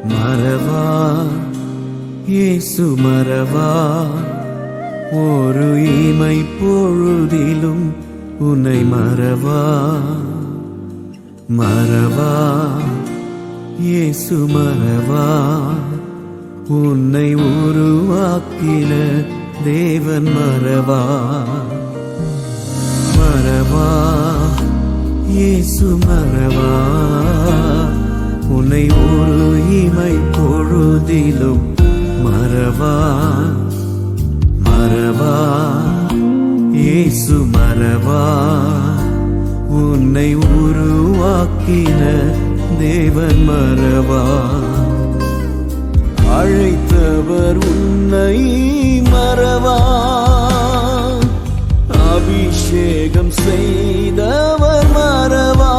மறவா இயேசு மறவா, ஒரு இமை பொழுதிலும் உன்னை மறவா. மறவா இயேசு மறவா, உன்னை உருவாக்கின தேவன் மறவா. மறவா இயேசு மறவா, உன்னை ஒரு இமை பொழுதிலும் மறவா. மறவா இயேசு மறவா, உன்னை உருவாக்கின தேவன் மறவா. அழைத்தவர் உன்னை மறவா, அபிஷேகம் செய்தவர் மறவா.